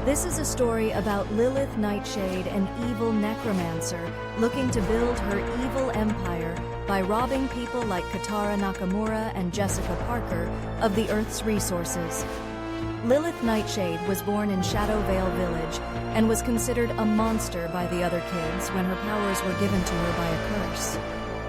This is a story about Lilith Nightshade, an evil necromancer, looking to build her evil empire by robbing people like Katara Nakamura and Jessica Parker of the Earth's resources. Lilith Nightshade was born in Shadow Vale Village and was considered a monster by the other kids when her powers were given to her by a curse.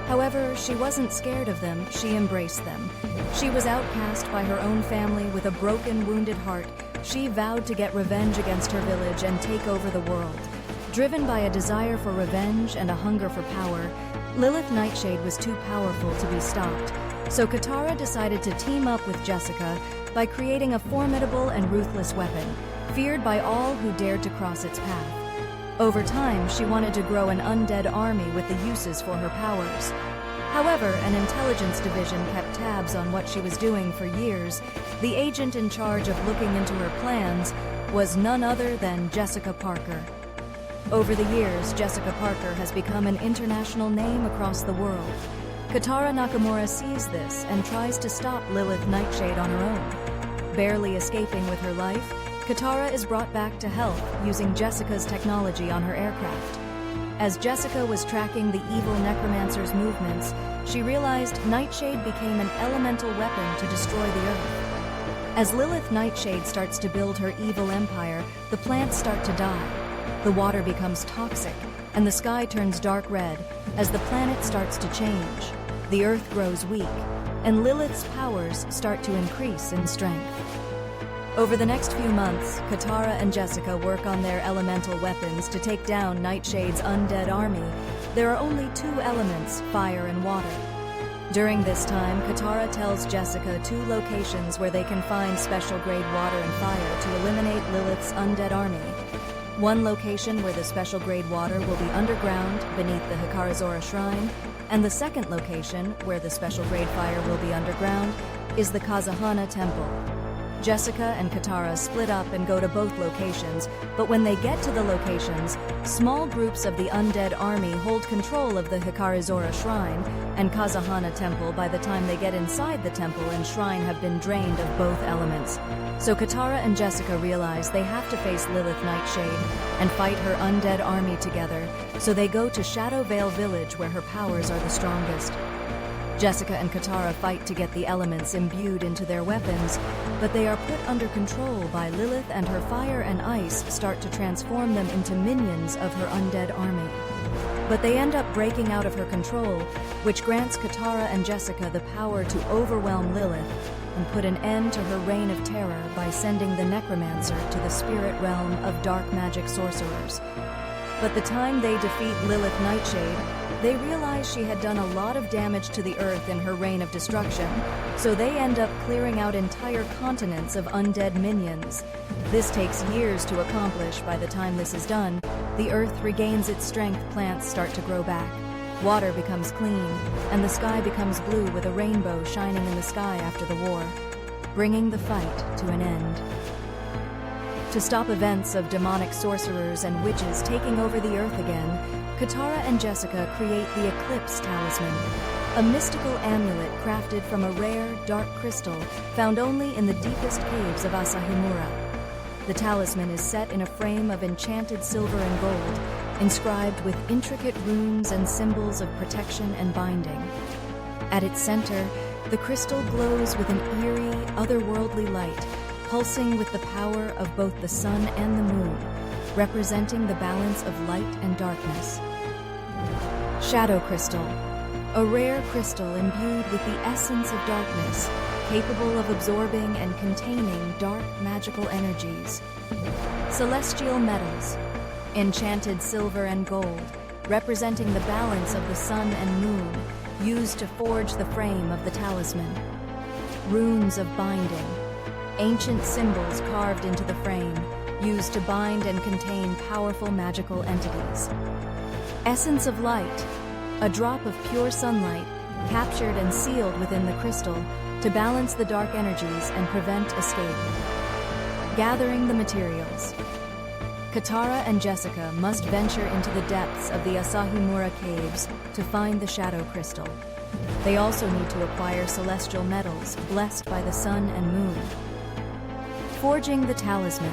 However, she wasn't scared of them, she embraced them. She was outcast by her own family with a broken, wounded heart. She vowed to get revenge against her village and take over the world. Driven by a desire for revenge and a hunger for power, Lilith Nightshade was too powerful to be stopped. So Katara decided to team up with Jessica by creating a formidable and ruthless weapon, feared by all who dared to cross its path. Over time, she wanted to grow an undead army with the uses for her powers. However, an intelligence division kept tabs on what she was doing for years. The agent in charge of looking into her plans was none other than Jessica Parker. Over the years, Jessica Parker has become an international name across the world. Katara Nakamura sees this and tries to stop Lilith Nightshade on her own. Barely escaping with her life, Katara is brought back to health using Jessica's technology on her aircraft. As Jessica was tracking the evil necromancer's movements, she realized Nightshade became an elemental weapon to destroy the Earth. As Lilith Nightshade starts to build her evil empire, the plants start to die. The water becomes toxic, and the sky turns dark red as the planet starts to change. The Earth grows weak, and Lilith's powers start to increase in strength. Over the next few months, Katara and Jessica work on their elemental weapons to take down Nightshade's undead army. There are only two elements, fire and water. During this time, Katara tells Jessica 2 locations where they can find special-grade water and fire to eliminate Lilith's undead army. One location where the special-grade water will be underground beneath the Hikarizora Shrine, and the second location, where the special-grade fire will be underground, is the Kazahana Temple. Jessica and Katara split up and go to both locations, but when they get to the locations, small groups of the undead army hold control of the Hikarizora Shrine and Kazahana Temple by the time they get inside the temple and shrine have been drained of both elements. So Katara and Jessica realize they have to face Lilith Nightshade and fight her undead army together, so they go to Shadow Vale Village where her powers are the strongest. Jessica and Katara fight to get the elements imbued into their weapons, but they are put under control by Lilith, and her fire and ice start to transform them into minions of her undead army. But they end up breaking out of her control, which grants Katara and Jessica the power to overwhelm Lilith and put an end to her reign of terror by sending the Necromancer to the spirit realm of dark magic sorcerers. But the time they defeat Lilith Nightshade, they realize she had done a lot of damage to the Earth in her reign of destruction, so they end up clearing out entire continents of undead minions. This takes years to accomplish. By the time this is done, the Earth regains its strength, plants start to grow back, water becomes clean, and the sky becomes blue with a rainbow shining in the sky after the war, bringing the fight to an end. To stop events of demonic sorcerers and witches taking over the Earth again, Katara and Jessica create the Eclipse Talisman, a mystical amulet crafted from a rare, dark crystal found only in the deepest caves of Asahimura. The talisman is set in a frame of enchanted silver and gold, inscribed with intricate runes and symbols of protection and binding. At its center, the crystal glows with an eerie, otherworldly light, pulsing with the power of both the sun and the moon, representing the balance of light and darkness. Shadow Crystal, a rare crystal imbued with the essence of darkness, capable of absorbing and containing dark magical energies. Celestial Metals, enchanted silver and gold, representing the balance of the sun and moon, used to forge the frame of the talisman. Runes of Binding, ancient symbols carved into the frame, used to bind and contain powerful magical entities. Essence of Light, a drop of pure sunlight captured and sealed within the crystal to balance the dark energies and prevent escape. Gathering the materials. Katara and Jessica must venture into the depths of the Asahimura caves to find the Shadow Crystal. They also need to acquire celestial metals blessed by the sun and moon. Forging the talisman.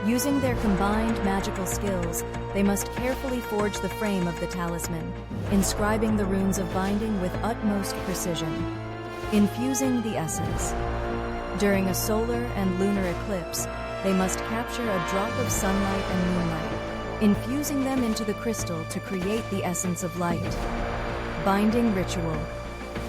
Using their combined magical skills, they must carefully forge the frame of the talisman, inscribing the runes of binding with utmost precision. Infusing the essence. During a solar and lunar eclipse, they must capture a drop of sunlight and moonlight, infusing them into the crystal to create the essence of light. Binding ritual.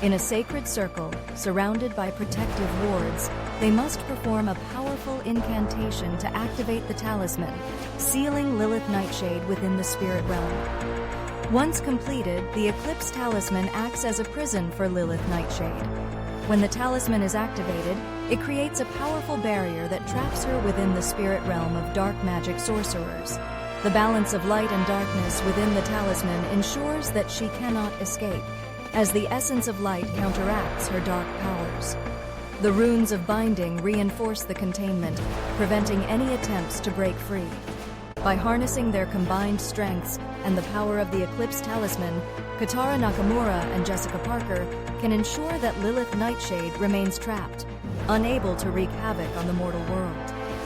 In a sacred circle, surrounded by protective wards, they must perform a powerful incantation to activate the talisman, sealing Lilith Nightshade within the spirit realm. Once completed, the Eclipse Talisman acts as a prison for Lilith Nightshade. When the talisman is activated, it creates a powerful barrier that traps her within the spirit realm of dark magic sorcerers. The balance of light and darkness within the talisman ensures that she cannot escape, as the essence of light counteracts her dark powers. The runes of binding reinforce the containment, preventing any attempts to break free. By harnessing their combined strengths and the power of the Eclipse Talisman, Katara Nakamura and Jessica Parker can ensure that Lilith Nightshade remains trapped, unable to wreak havoc on the mortal world.